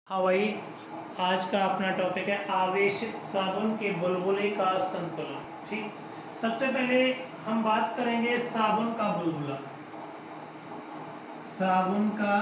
हाँ भाई, आज का अपना टॉपिक है आवेशित साबुन के बुलबुले का संतुलन। ठीक, सबसे पहले हम बात करेंगे साबुन का बुलबुला। साबुन का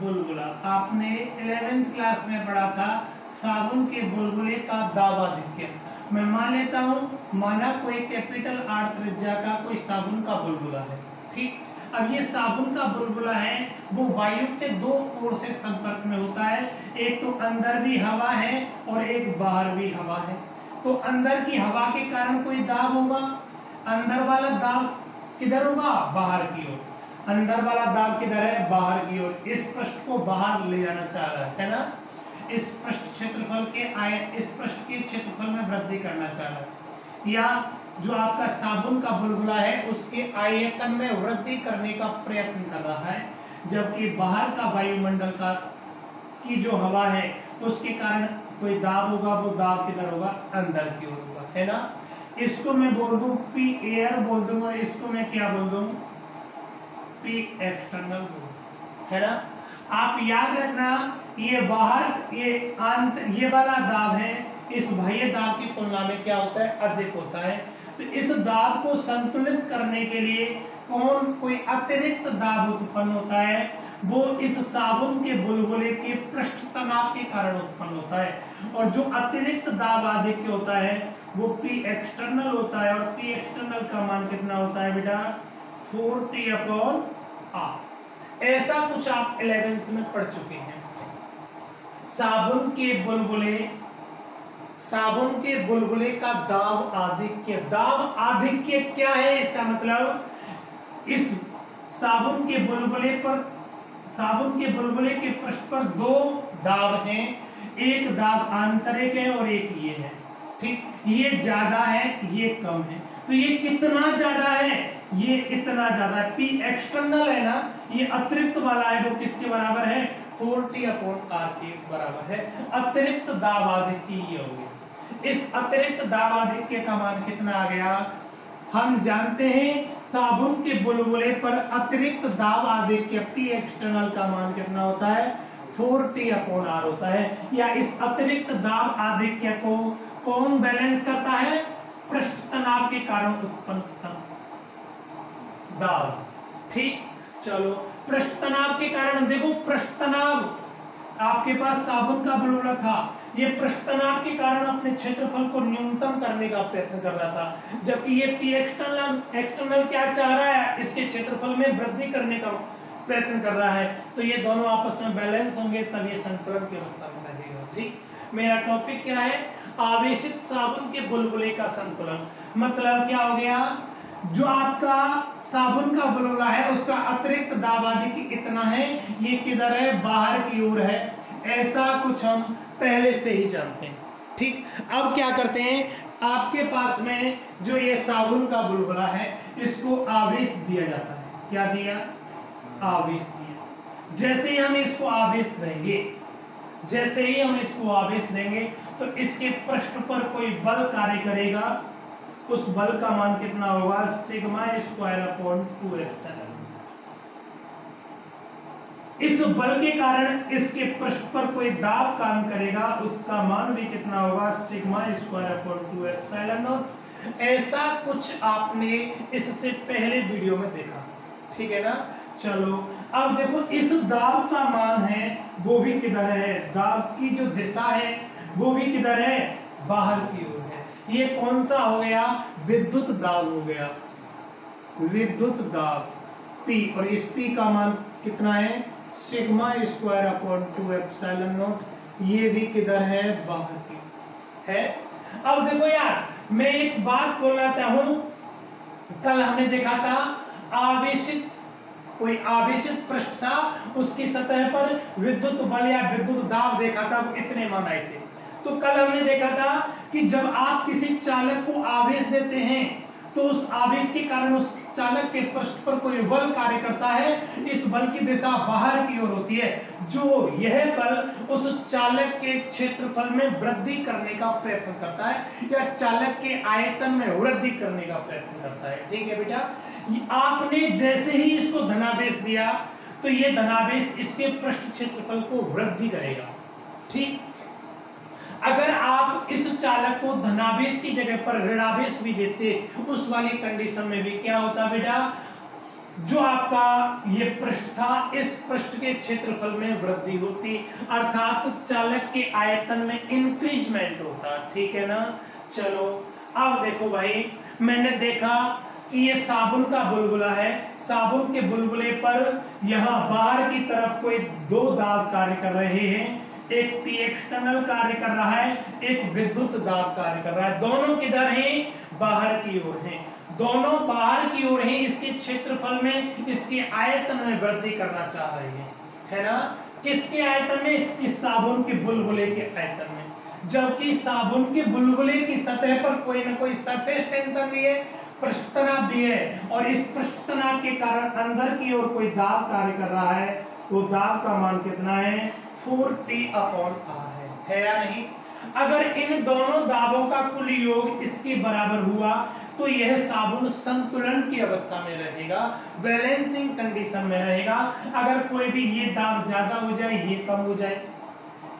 बुलबुला आपने 11th क्लास में पढ़ा था। साबुन के बुलबुले का दाब आधिक्य। मैं मान लेता हूँ, माना कोई कैपिटल R त्रिज्या का कोई साबुन का बुलबुला है। ठीक, अब ये साबुन का बुलबुला है वो वायु के दो ओर से संपर्क में होता है। एक तो अंदर भी हवा है और एक बाहर भी हवा है। तो अंदर की हवा के कारण कोई दाब होगा। अंदर वाला दाब किधर होगा? बाहर की ओर। अंदर वाला दाब किधर है? बाहर की ओर। इस पृष्ठ को बाहर ले जाना चाह रहा है ना। इस पृष्ठ क्षेत्रफल के इस पृष्ठ के क्षेत्रफल में वृद्धि करना चाह रहा है, या जो आपका साबुन का बुलबुला है उसके आयतन में वृद्धि करने का प्रयत्न कर रहा है। जबकि बाहर का वायुमंडल का की जो हवा है उसके कारण कोई दाब होगा, वो दाब किधर होगा? अंदर की ओर होगा, है ना। इसको मैं बोल दूं पी एयर बोल दूं और इसको मैं क्या बोल दूं? पी एक्सटर्नल बोल दूं, है ना। आप याद रखना, ये बाहर ये वाला दाब है इस बाह्य दाब की तुलना में क्या होता है? अधिक होता है। तो इस दाब को संतुलित करने के लिए कोई अतिरिक्त दाब उत्पन्न होता है, वो इस साबुन के बुलबुले के पृष्ठ तनाव के कारण उत्पन्न होता है। और जो अतिरिक्त दाब आधिक्य होता है वो पी एक्सटर्नल होता है। और पी एक्सटर्नल का मान कितना होता है बेटा? 4T/R। ऐसा कुछ आप 11th में पढ़ चुके हैं। साबुन के बुलबुले का दाब आधिक्य। दाब आधिक्य क्या है? इसका मतलब इस साबुन के बुलबुले के पृष्ठ पर दो दाब हैं। एक दाब आंतरिक है और एक ये है। ठीक, ये ज्यादा है, ये कम है। तो ये कितना ज्यादा है? ये इतना ज्यादा है। पी एक्सटर्नल है ना, ये अतिरिक्त वाला है, वो किसके बराबर है? 4T/R के बराबर है। अतिरिक्त दाब आधिक्य ये हो गया। इस अतिरिक्त दाब आधिक्य का मान कितना आ गया? हम जानते हैं साबुन के बुलबुले पर अतिरिक्त दाब आधिक्य पी एक्सटर्नल का मान कितना होता है? 4T/R होता है। या इस अतिरिक्त दाब आधिक्य को कौन बैलेंस करता है? पृष्ठ तनाव के कारण उत्पन्न दाब। ठीक, चलो पृष्ठ तनाव के कारण देखो, पृष्ठ तनाव आपके पास साबुन का बुलबुला था, ये पृष्ठ तनाव के कारण अपने क्षेत्रफल को न्यूनतम करने का प्रयत्न कर रहा था। जबकि ये पी एक्सटर्नल क्या चाह रहा है? इसके क्षेत्रफल में वृद्धि करने का प्रयत्न कर रहा है। तो ये दोनों आपस में बैलेंस होंगे, तब ये संतुलन की अवस्था में रहेगा। ठीक, मेरा टॉपिक क्या है? आवेशित साबुन के बुलबुले का संतुलन। मतलब क्या हो गया? जो आपका साबुन का बुलबुला है उसका अतिरिक्त दाब आधिक्य कितना है? ये किधर है? बाहर की ओर है। ऐसा कुछ हम पहले से ही जानते हैं। ठीक, अब क्या करते हैं, आपके पास में जो ये साबुन का बुलबुला है इसको आवेश दिया जाता है। क्या दिया? आवेश दिया। जैसे ही हम इसको आवेश देंगे तो इसके पृष्ठ पर कोई बल कार्य करेगा। उस बल का मान कितना होगा? σ²/2ε। इस बल के कारण इसके पृष्ठ पर कोई दाब काम करेगा, उसका मान भी कितना होगा? σ²/2ε। ऐसा कुछ आपने इससे पहले वीडियो में देखा, ठीक है ना। चलो अब देखो, इस दाब का मान है वो भी किधर है? दाब की जो दिशा है वो भी किधर है? बाहर की ओर है। ये कौन सा हो गया? विद्युत दाब हो गया। विद्युत दाब P, और इस P का मान कितना है? σ²/2ε0। ये भी किधर है? बाहर की है। अब देखो यार, मैं एक बात बोलना चाहूं, कल हमने देखा था कोई आवेशित पृष्ठ था, उसकी सतह पर विद्युत बल या विद्युत दाब देखा था, इतने मान आए थे। तो कल हमने देखा था कि जब आप किसी चालक को आवेश देते हैं तो उस आवेश के कारण उस चालक के पृष्ठ पर कोई बल कार्य करता है। इस बल की दिशा बाहर की ओर होती है। जो यह बल उस चालक के क्षेत्रफल में वृद्धि करने का प्रयत्न करता है या चालक के आयतन में वृद्धि करने का प्रयत्न करता है। ठीक है बेटा, आपने जैसे ही इसको धनावेश दिया तो ये धनावेश इसके पृष्ठ क्षेत्रफल को वृद्धि करेगा। ठीक। अगर आप इस चालक को धनावेश की जगह पर ऋणावेश भी देते, उस वाली कंडीशन में भी क्या होता बेटा, जो आपका ये पृष्ठ था, इस पृष्ठ के क्षेत्रफल में वृद्धि होती, अर्थात चालक के आयतन में इंक्रीजमेंट होता। ठीक है ना। चलो अब देखो भाई, मैंने देखा कि ये साबुन का बुलबुला है, साबुन के बुलबुले पर यहाँ बाहर की तरफ कोई दो दाब कार्य कर रहे हैं, एक पी एक्सटर्नल कार्य कर रहा है, एक विद्युत दाब कार्य कर रहा है। दोनों किधर हैं? बाहर की ओर हैं। दोनों बाहर की ओर हैं, इसके क्षेत्रफल में, इसके आयतन में वृद्धि करना चाह रहे हैं, है ना। किसके आयतन में? इस साबुन के बुलबुले के आयतन में। जबकि साबुन के बुलबुले की सतह पर कोई ना कोई सरफेस टेंशन भी है, पृष्ठ तनाव भी है, और इस पृष्ठ तनाव के कारण अंदर की ओर कोई दाब कार्य कर रहा है। वो दाब का मान कितना है? 4T/R है या नहीं। अगर इन दोनों दाबों का कुल योग इसके बराबर हुआ तो यह साबुन संतुलन की अवस्था में रहेगा, बैलेंसिंग कंडीशन में रहेगा। अगर कोई भी ये दाब ज्यादा हो जाए, ये कम हो जाए,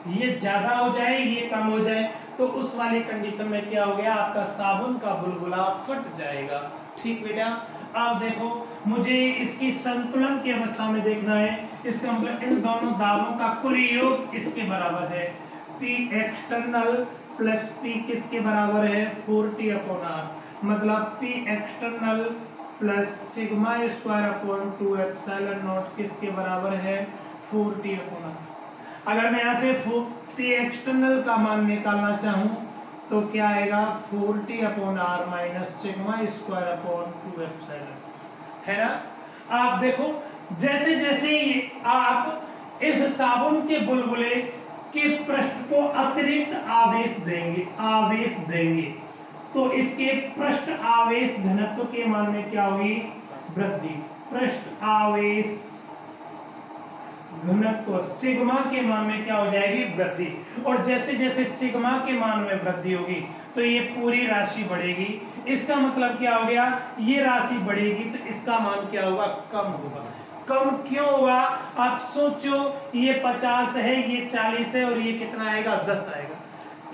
ये ज्यादा हो जाए, ये कम हो जाए, तो उस वाली कंडीशन में क्या हो गया? आपका साबुन का बुलबुला फट जाएगा। ठीक बेटा। अब देखो, मुझे इसकी संतुलन की अवस्था में देखना है। इसका मतलब इन दोनों दाबों का कुल योग इसके बराबर है। P एक्सटर्नल प्लस P किसके बराबर है? 4T/R। मतलब P external plus sigma square upon 2 epsilon not किसके बराबर है? 4T/R। अगर मैं यहाँ से P एक्सटर्नल का मान निकालना चाहूँ तो क्या आएगा? 4T/R minus sigma square upon 2 epsilon, है ना। आप देखो, जैसे जैसे आप इस साबुन के बुलबुले के पृष्ठ को अतिरिक्त आवेश देंगे तो इसके पृष्ठ आवेश घनत्व के मान में क्या होगी? वृद्धि। पृष्ठ आवेश घनत्व सिग्मा के मान में क्या हो जाएगी? वृद्धि। और जैसे जैसे सिग्मा के मान में वृद्धि होगी तो ये पूरी राशि बढ़ेगी। इसका मतलब क्या हो गया? ये राशि बढ़ेगी तो इसका मान क्या होगा? कम होगा। कम क्यों होगा? आप सोचो, ये 50 है, ये 40 है, और ये कितना आएगा? 10 आएगा।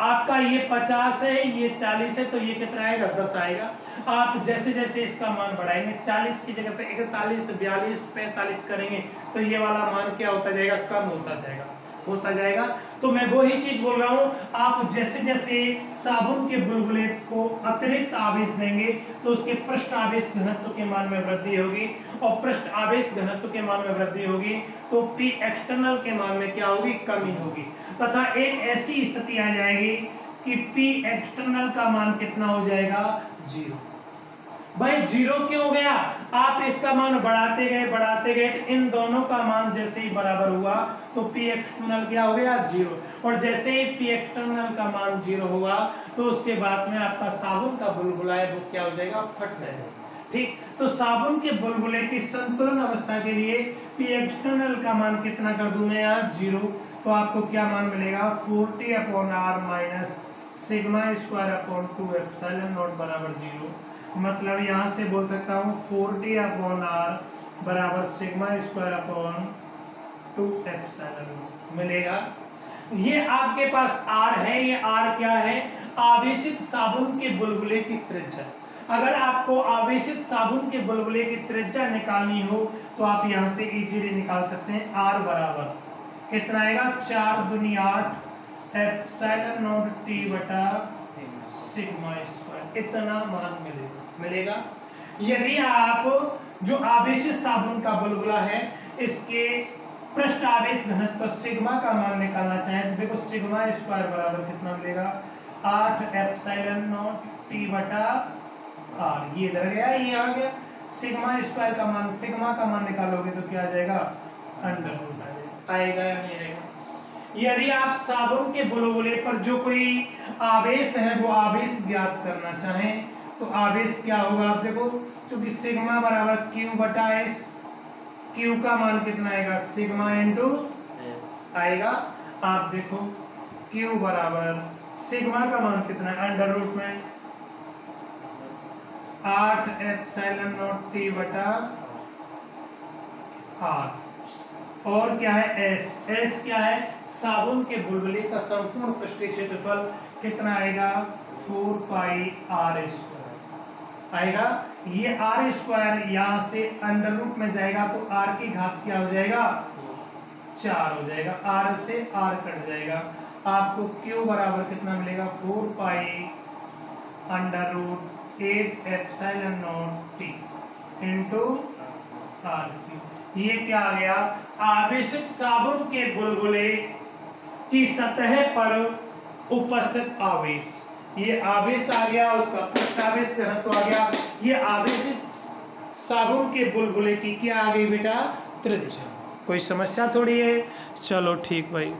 आपका ये 50 है, ये 40 है, तो ये कितना आएगा? 10 आएगा। आप जैसे जैसे इसका मान बढ़ाएंगे, 40 की जगह पे 41, 42, 45 करेंगे तो ये वाला मान क्या होता जाएगा? कम होता जाएगा। तो मैं वही चीज बोल रहा हूँ, आप जैसे जैसे साबुन के बुलबुले को अतिरिक्त आवेश देंगे तो उसके पृष्ठ आवेश घनत्व के मान में वृद्धि होगी, और पृष्ठ आवेश घनत्व के मान में वृद्धि होगी तो P एक्सटर्नल के मान में क्या होगी? कमी होगी। तथा एक ऐसी स्थिति आ जाएगी कि P एक्सटर्नल का मान कितना हो जाएगा? 0। भाई 0 क्यों हो गया? आप इसका मान बढ़ाते गए तो इन दोनों का मान जैसे ही बराबर हुआ तो P एक्सटर्नल क्या हो गया? 0। और जैसे ही P एक्सटर्नल का मान 0 हुआ तो उसके बाद में आपका साबुन का बुलबुला है वो क्या हो जाएगा? फट जाएगा। ठीक। तो साबुन के बुलबुले की संतुलन अवस्था के लिए P एक्सटर्नल का मान कितना कर दूं मैं यहाँ? 0। तो आपको क्या मान मिलेगा? 4T/R minus sigma square upon 2 epsilon not बराबर 0। मतलब यहाँ से बोल सकता हूँ 4T/R बराबर सिग्मा स्क्वायर अपॉन 2 एप्सिलॉन मिलेगा। ये आपके पास R है। ये R क्या है? आवेशित साबुन के बुलबुले की त्रिज्या। अगर आपको आवेशित साबुन के बुलबुले की त्रिज्या निकालनी हो तो आप यहाँ से इजीली निकाल सकते हैं। R बराबर कितना आएगा? 4 दूनी 8 एप्सिलॉन नॉट T बटा सिग्मा स्क्वायर, इतना मान मिलेगा। यदि आप जो आवेशित साबुन का बुलबुला है इसके पृष्ठ आवेश घनत्व सिग्मा का मान निकालना चाहें तो देखो सिग्मा स्क्वायर बराबर कितना मिलेगा? 8 एप्सिलॉन नॉट T बटा R। ये इधर गया, ये आ गया। सिग्मा स्क्वायर का मान, सिग्मा का मान निकालोगे तो क्या आ जाएगा? अंडर रूट आएगा या नहीं आएगा? यदि आप साबुन के बुलबुले पर जो कोई आवेश है वो आवेश ज्ञात करना चाहें तो आवेश क्या होगा? आप देखो, क्योंकि सिग्मा बराबर Q बटा S, Q का मान कितना आएगा? सिग्मा इंटू आएगा। आप देखो Q बराबर सिग्मा का मान कितना है? अंडर रूट में 8 एप्सिलॉन नॉट T बटा R। और क्या है एस, एस क्या है, साबुन के बुलबुले का संपूर्ण पृष्ठीय क्षेत्रफल कितना आएगा, 4 पाई आर स्क्वायर आएगा। ये आर स्क्वायर यहाँ से अंडर रूट में जाएगा तो आर की घात क्या हो जाएगा, 4 हो जाएगा, आर से आर कट जाएगा, आपको क्यू बराबर कितना मिलेगा, 4 pi under root 8 epsilon naught T into R Q. ये क्या आ गया, आवेशित साबुन के बुलबुले की सतह पर उपस्थित आवेश, ये आवेश आ गया, उसका पृष्ठावेश घनत्व आ गया, ये आवेशित साबुन के बुलबुले की क्या आ गई बेटा, त्रिज्या। कोई समस्या थोड़ी है, चलो ठीक भाई।